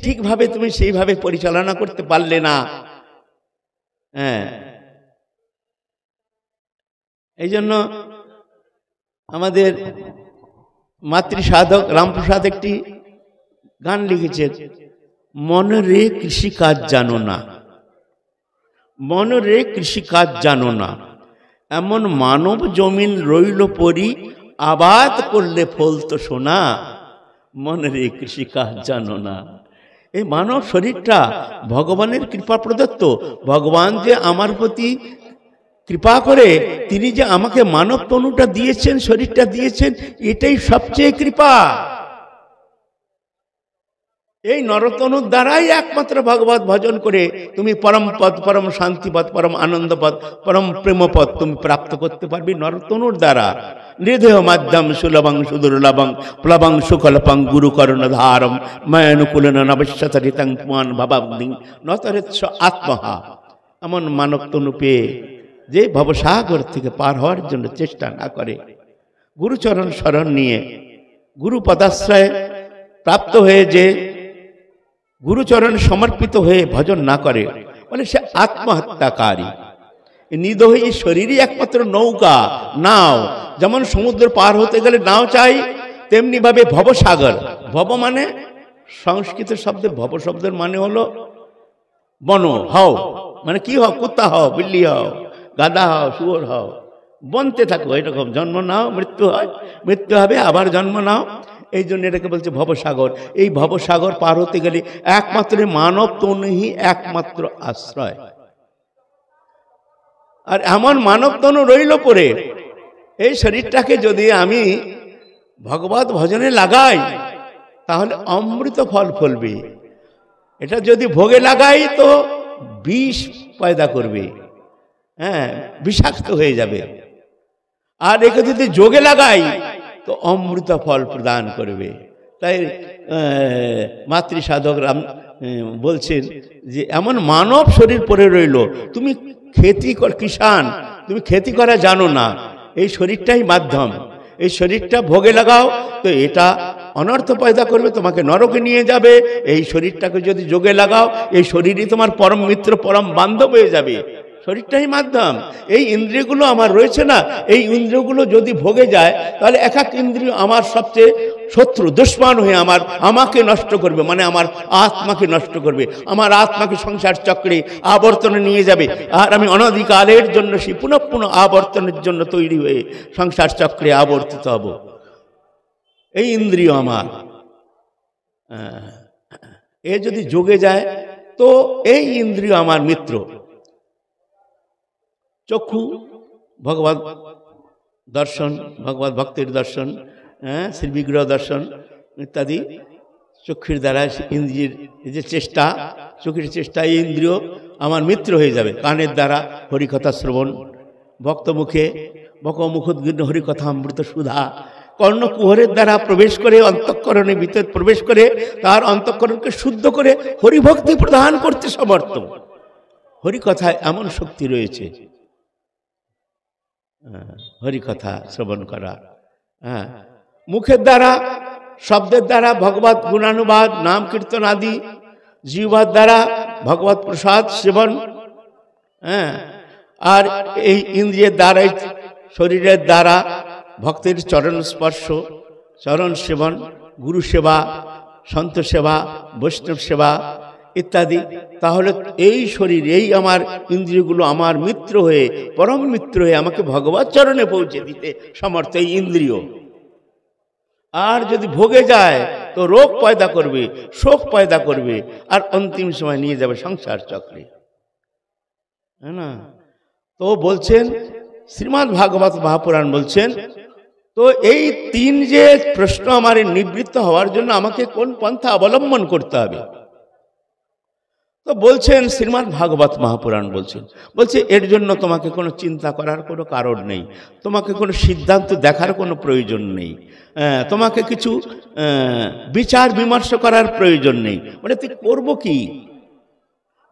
ঠিক ভাবে তুমি সেইভাবে পরিচালনা করতে পারলে না। হ্যাঁ, এই জন্য আমাদের মাতৃ সাধক রামপ্রসাদ একটি গান লিখেছেন, মন রে কৃষি কাজ জানো না, মন রে কৃষি কাজ জানো না, এমন মানব জমিন রইল পরি, আবাদ করলে ফলতো সোনা, মন রে কৃষি কাজ জানো না। এই মানব শরীরটা ভগবানের কৃপা প্রদত্ত, ভগবান যে আমার প্রতি কৃপা করে তিনি যে আমাকে মানব তনুটা দিয়েছেন, শরীরটা দিয়েছেন, এটাই সবচেয়ে কৃপা। এই নরতনুর দ্বারাই একমাত্র ভগবত ভজন করে তুমি পরম পদ, পরম শান্তিপদ, পরম আনন্দপদ, পরম প্রেমপদ তুমি প্রাপ্ত করতে পারবি নরতনুর দ্বারা। নিদেহ মাধ্যম সুলভং সুদুর্লভং প্লবং সুকল্পং গুরু কর্ণধারম ময়ানুকূলন নবশ্যতরিতং পুমান ভবাগ্নি নতরেৎস আত্মহা। এমন মানব তনু পেয়ে যে ভবসাগর থেকে পার হওয়ার জন্য চেষ্টা না করে, গুরুচরণ শরণ নিয়ে গুরু পদাশ্রয় প্রাপ্ত হয়ে যে গুরুচরণ সমর্পিত হয়ে ভজন না করে, বলে সে আত্মহত্যাকারী। নিদহ এই শরীরই একমাত্র নৌকা, নাও। যেমন সমুদ্র পার হতে গেলে নাও চাই, তেমনি ভাবে ভবসাগর। ভব মানে সংস্কৃত শব্দে ভব শব্দের মানে হলো বন হও, মানে কি হও, কুত্তা হও, বিল্লি হও, গাধা হও, শুয়োর হও, বনতে থাকো। এরকম জন্ম নাও, মৃত্যু হয়, মৃত্যু হবে, আবার জন্ম নাও। এই জন্য এটাকে বলছে ভবসাগর। এই ভবসাগর পার হতে গেলে একমাত্র মানব তনুই একমাত্র আশ্রয়। আর এমন মানব তনু রইল পরে, এই শরীরটাকে যদি আমি ভগবত ভজনে লাগাই তাহলে অমৃত ফল ফলবে। এটা যদি ভোগে লাগাই তো বিষ পয়দা করবে, হ্যাঁ, বিষাক্ত হয়ে যাবে। আর একে যদি যোগে লাগাই তো অমৃত ফল প্রদান করবে। তাই মাতৃ সাধক রাম বলছেন যে এমন মানব শরীর পড়ে রইল, তুমি খেতি কর, কিষান, তুমি খেতি করা জানো না, এই শরীরটাই মাধ্যম। এই শরীরটা ভোগে লাগাও তো এটা অনর্থ পয়দা করবে, তোমাকে নরকে নিয়ে যাবে। এই শরীরটাকে যদি যোগে লাগাও, এই শরীরই তোমার পরম মিত্র, পরম বান্ধব হয়ে যাবে। শরীরটাই মাধ্যম। এই ইন্দ্রিয়গুলো আমার রয়েছে না, এই ইন্দ্রিয়গুলো যদি ভোগে যায় তাহলে এক এক ইন্দ্রিয় আমার সবচেয়ে শত্রু, দুশ্মন হয়ে আমাকে নষ্ট করবে, মানে আমার আত্মাকে নষ্ট করবে, আমার আত্মাকে সংসার চক্রে আবর্তনে নিয়ে যাবে। আর আমি অনধিকালের জন্য সেই পুনঃ পুনঃ আবর্তনের জন্য তৈরি হয়ে সংসার চক্রে আবর্তিত হব। এই ইন্দ্রিয় আমার, এ যদি যোগে যায় তো এই ইন্দ্রিয় আমার মিত্র। চক্ষু ভগবত দর্শন, ভগবত ভক্তির দর্শন, শ্রী বিগ্রহ দর্শন ইত্যাদি চক্ষুর দ্বারা ইন্দ্রিয়ের যে চেষ্টা, চোখের চেষ্টা, এই ইন্দ্রিয় আমার মিত্র হয়ে যাবে। কানের দ্বারা হরিকথা শ্রবণ, ভক্ত মুখে বকমুখোদ্গীর্ণ হরিকথা অমৃত সুধা, কর্ণকুহরের দ্বারা প্রবেশ করে অন্তঃকরণের ভিতর প্রবেশ করে তার অন্তঃকরণকে শুদ্ধ করে হরিভক্তি প্রদান করতে সমর্থ। হরিকথায় এমন শক্তি রয়েছে, হরিকথা শ্রবণ করা। হ্যাঁ, মুখের দ্বারা, শব্দের দ্বারা ভগবত গুণানুবাদ, নাম কীর্তন আদি, জিহ্বার দ্বারা ভগবত প্রসাদ সেবন, হ্যাঁ, আর এই ইন্দ্রিয়ের দ্বারা, শরীরের দ্বারা ভক্তের চরণ স্পর্শ, চরণ সেবন, গুরু সেবা, সন্ত সেবা, বৈষ্ণব সেবা ইত্যাদি। তাহলে এই শরীর, এই আমার ইন্দ্রিয়গুলো আমার মিত্র হয়ে, পরম মিত্র হয়ে আমাকে ভগবত চরণে পৌঁছে দিতে সমর্থ এই ইন্দ্রিয়। আর যদি ভোগে যায় তো রোগ পয়দা করবে, শোক পয়দা করবে, আর অন্তিম সময় নিয়ে যাবে সংসার চক্রে, হ্যাঁ না? তো বলছেন শ্রীমদ্ ভাগবত মহাপুরাণ বলছেন, তো এই তিন যে প্রশ্ন আমার নিবৃত্ত হওয়ার জন্য আমাকে কোন পন্থা অবলম্বন করতে হবে, তো বলছেন শ্রীমদ্ ভাগবত মহাপুরাণ বলছে এর জন্য তোমাকে কোনো চিন্তা করার কোনো কারণ নেই, তোমাকে কোনো সিদ্ধান্ত দেখার কোনো প্রয়োজন নেই, তোমাকে কিছু বিচার বিমর্শ করার প্রয়োজন নেই। মানে তুই করবো কি?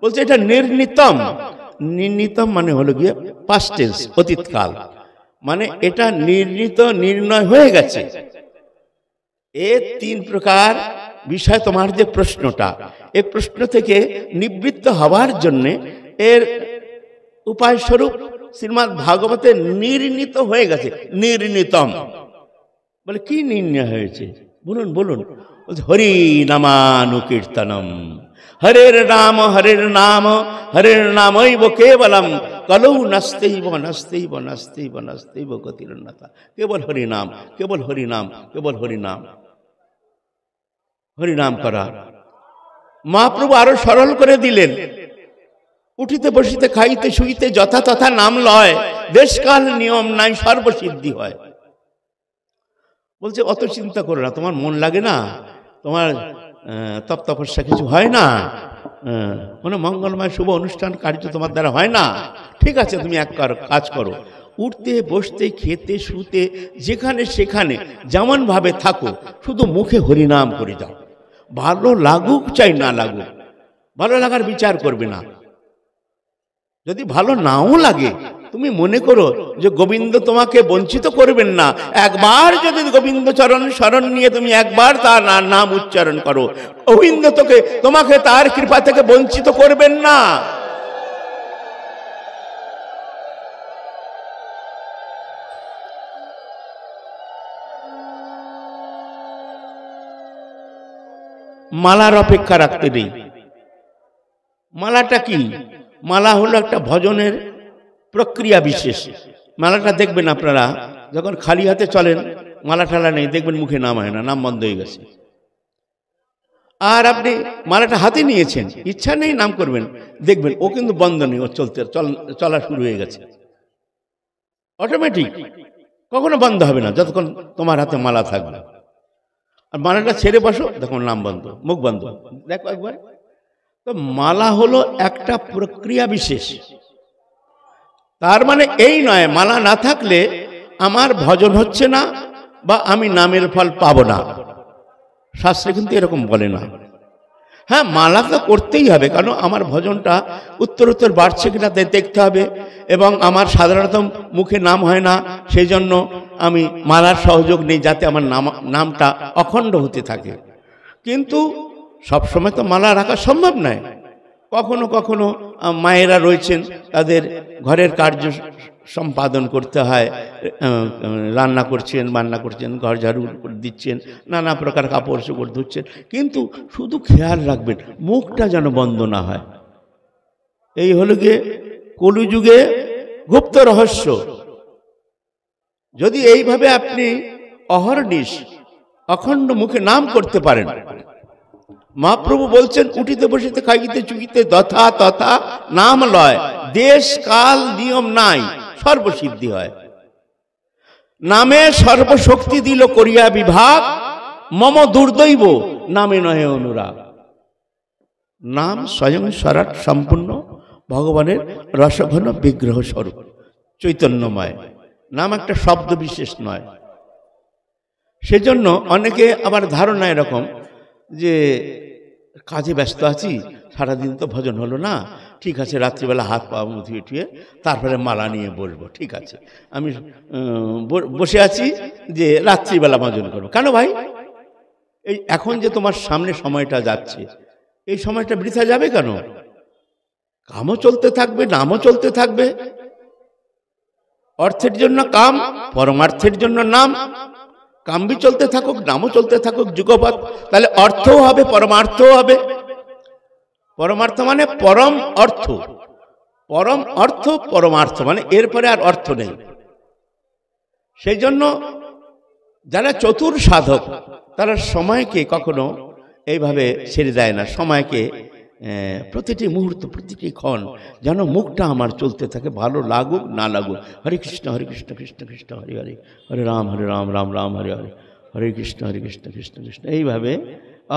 বলছে এটা নির্ণীতম। নির্ণীতম মানে হলো গিয়ে পাস্ট টেন্স, অতীতকাল, মানে এটা নির্ণীত, নির্ণয় হয়ে গেছে। এ তিন প্রকার বিষয় তোমার যে প্রশ্নটা, এই প্রশ্ন থেকে নিবৃত্ত হওয়ার জন্য এর উপায় স্বরূপ শ্রীমদ্ ভাগবতে নির্ণীত হয়ে গেছে। নির্ণীতম বলে কি নির্ণয় হয়েছে? বলুন বলুন। হরি নামানুকীর্তনম, হরের নাম হরের নাম হরের নামৈব কেবলম, কলৌ নাস্তেইব নাস্তেইব নাস্তেইব নাস্তেইব গতিরন্যতা। কেবল হরিনাম, কেবল হরিনাম, কেবল হরিনাম, হরিনাম করা। মহাপ্রভু আরো সরল করে দিলেন, উঠিতে বসিতে খাইতে শুইতে যথা তথা নাম লয়, দেশকাল নিয়ম নাই সর্বসিদ্ধি হয়। বলছে অত চিন্তা করো না, তোমার মন লাগে না, তোমার তপ তপস্যা কিছু হয় না, কোনো মঙ্গলময় শুভ অনুষ্ঠান কার্য তোমার দ্বারা হয় না। ঠিক আছে, তুমি এক কাজ করো, উঠতে বসতে খেতে শুতে যেখানে সেখানে যেমন ভাবে থাকো, শুধু মুখে হরিনাম করে যাও। ভালো লাগুক চাই না লাগুক, ভালো লাগার বিচার করবে না। যদি ভালো নাও লাগে, তুমি মনে করো যে গোবিন্দ তোমাকে বঞ্চিত করবেন না। একবার যদি গোবিন্দ চরণ শরণ নিয়ে তুমি একবার তার নাম উচ্চারণ করো, গোবিন্দ তোমাকে তার কৃপা থেকে বঞ্চিত করবেন না। মালার অপেক্ষা রাখতে নেই। মালাটা কি? মালা হলো একটা ভজনের প্রক্রিয়া বিশেষ। মালাটা দেখবেন আপনারা যখন খালি হাতে চলেন, মালা ঠালা নেই, দেখবেন মুখে নাম হয় না, নাম বন্ধ হয়ে গেছে। আর আপনি মালাটা হাতে নিয়েছেন, ইচ্ছা নেই নাম করবেন, দেখবেন ও কিন্তু বন্ধ নেই, ও চলা শুরু হয়ে গেছে অটোমেটিক, কখনো বন্ধ হবে না যতক্ষণ তোমার হাতে মালা থাকবে। আর মালাটা ছেড়ে বসো, দেখুন নাম বন্ধ, মুখ বন্ধ। দেখো একবার, তো মালা হলো একটা প্রক্রিয়া বিশেষ। তার মানে এই নয় মালা না থাকলে আমার ভজন হচ্ছে না বা আমি নামের ফল পাবো না, শাস্ত্রে কিন্তু এরকম বলে না। হ্যাঁ, মালা তো করতেই হবে, কারণ আমার ভজনটা উত্তরোত্তর বাড়ছে কিনা দেখতে হবে, এবং আমার সাধারণত মুখে নাম হয় না, সেই জন্য আমি মালার সহযোগ নেই যাতে আমার নামটা অখণ্ড হতে থাকে। কিন্তু সবসময় তো মালা রাখা সম্ভব নয়। কখনো কখনো মায়েরা রয়েছেন, তাদের ঘরের কার্য সম্পাদন করতে হয়, রান্না করছেন, বান্না করছেন, ঘর ঝাড়ু দিচ্ছেন, নানা প্রকার কাপড় চোপড় ধুচ্ছেন, কিন্তু শুধু খেয়াল রাখবেন মুখটা যেন বন্ধ না হয়। এই হলো গিয়ে কলিযুগে গুপ্ত রহস্য। যদি এইভাবে আপনি অহর্নিশ অখণ্ড মুখে নাম করতে পারেন, মহাপ্রভু বলছেন উঠিতে বসিতে খাইতে চুকিতে যথা তথা নাম লয়, দেশ কাল নিয়ম নাই, সর্বসিদ্ধি হয়। নামে সর্বশক্তি দিল করিয়া বিভাগ, মম দুর্দৈব নামে নহে অনুরাগ। নাম স্বয়ং স্বরাট সম্পূর্ণ ভগবানের রসঘন বিগ্রহ স্বরূপ, চৈতন্যময়। নাম একটা শব্দ বিশেষ নয়। সেজন্য অনেকে আবার ধারণা এরকম যে কাজে ব্যস্ত আছি, সারাদিন তো ভজন হলো না, ঠিক আছে রাত্রিবেলা হাত পা ধুয়ে টুয়ে তারপরে মালা নিয়ে বসবো, ঠিক আছে আমি বসে আছি যে রাত্রিবেলা ভজন করবো। কেন ভাই? এই এখন যে তোমার সামনে সময়টা যাচ্ছে, এই সময়টা বৃথা যাবে কেন? কামও চলতে থাকবে, নামও চলতে থাকবে। অর্থের জন্য কাম, পরমার্থের জন্য নাম। কামবি চলতে থাকুক, নামও চলতে থাকুক, যুগপৎ, তাহলে অর্থও হবে, পরমার্থও হবে। পরমার্থ মানে পরম অর্থ, পরম অর্থ পরমার্থ মানে এরপরে আর অর্থ নেই। সেই জন্য যারা চতুর সাধক তারা সময়কে কখনো এইভাবে ছেড়ে দেয় না। সময়কে প্রতিটি মুহূর্ত, প্রতিটি ক্ষণ যেন মুখটা আমার চলতে থাকে, ভালো লাগুক না লাগুক। হরে কৃষ্ণ কৃষ্ণ কৃষ্ণ হরে হরে, হরে রাম রাম রাম হরে হরে, হরে কৃষ্ণ কৃষ্ণ কৃষ্ণ। এইভাবে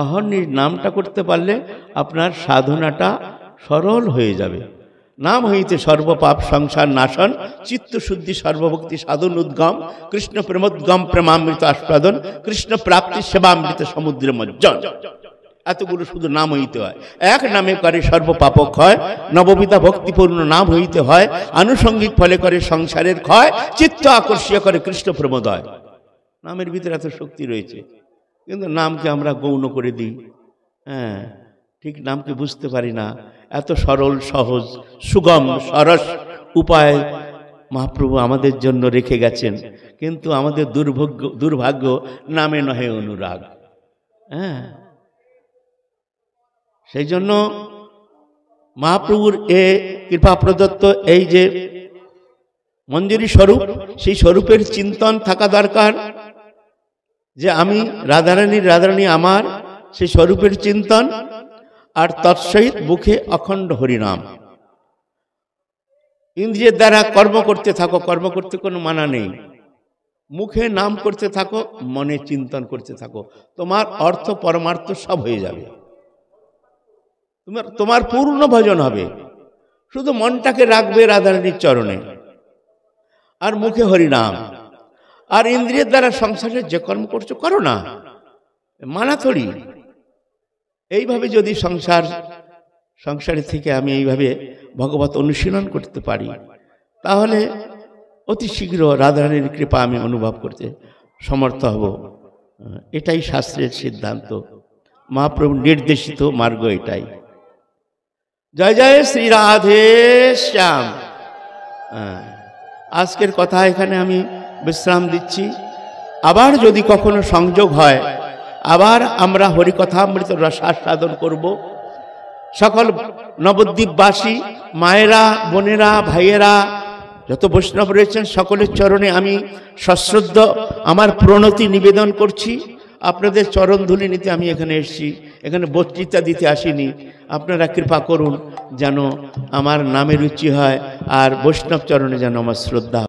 অহর্নিশ নামটা করতে পারলে আপনার সাধনাটা সরল হয়ে যাবে। নাম হইতে সর্বপাপ সংসার নাশন, চিত্তশুদ্ধি সর্বভক্তি সাধন উদ্গম, কৃষ্ণ প্রেমোদ্গম প্রেমামৃত আস্বাদন, কৃষ্ণ প্রাপ্তি সেবামৃত সমুদ্র মজ্জন। এতগুলো শুধু নাম হইতে হয়। এক নামে করে সর্বপাপ ক্ষয়, নববিধা ভক্তিপূর্ণ নাম হইতে হয়, আনুষঙ্গিক ফলে করে সংসারের ক্ষয়, চিত্ত আকর্ষিত করে কৃষ্ণ প্রেমোদয়। নামের ভিতরে এত শক্তি রয়েছে, কিন্তু নামকে আমরা গৌণ করে দিই। হ্যাঁ, ঠিক নামকে বুঝতে পারি না। এত সরল সহজ সুগম সরস উপায় মহাপ্রভু আমাদের জন্য রেখে গেছেন, কিন্তু আমাদের দুর্ভাগ্য নামে নহে অনুরাগ। হ্যাঁ, সেই জন্য মহাপ্রভুর এ কৃপা প্রদত্ত এই যে মঞ্জুরি স্বরূপ, সেই স্বরূপের চিন্তন থাকা দরকার যে আমি রাধারানী আমার, সেই স্বরূপের চিন্তন। আর তৎসহিত মুখে অখণ্ড হরিনাম। ইন্দ্রিয়ের দ্বারা কর্ম করতে থাকো, কর্ম করতে কোনো মানা নেই। মুখে নাম করতে থাকো, মনে চিন্তন করতে থাকো, তোমার অর্থ পরমার্থ সব হয়ে যাবে, তোমার পূর্ণ ভজন হবে। শুধু মনটাকে রাখবে রাধারানীর চরণে, আর মুখে হরিনাম, আর ইন্দ্রিয়ের দ্বারা সংসারে যে কর্ম করছো করো না, মানা থরি। এইভাবে যদি সংসারে থেকে আমি এইভাবে ভগবত অনুশীলন করতে পারি, তাহলে অতি শীঘ্র রাধারানীর কৃপা আমি অনুভব করতে সমর্থ হব। এটাই শাস্ত্রের সিদ্ধান্ত, মহাপ্রভু নির্দেশিত মার্গ এটাই। জয় জয় শ্রী রাধে শ্যাম। আজকের কথা এখানে আমি বিশ্রাম দিচ্ছি। আবার যদি কখনো সংযোগ হয়, আবার আমরা হরিকথামৃত রসাস্বাদন করব। সকল নবদ্বীপবাসী মায়েরা, বোনেরা, ভাইয়েরা, যত বৈষ্ণব রয়েছেন সকলের চরণে আমি সশ্রদ্ধ আমার প্রণতি নিবেদন করছি। আপনাদের চরণ ধুলি নিতে আমি এখানে এসেছি, এখানে বক্তৃতা দিতে আসিনি। আপনারা কৃপা করুন যেন আমার নামে রুচি হয়, আর বৈষ্ণব চরণে যেন আমার শ্রদ্ধা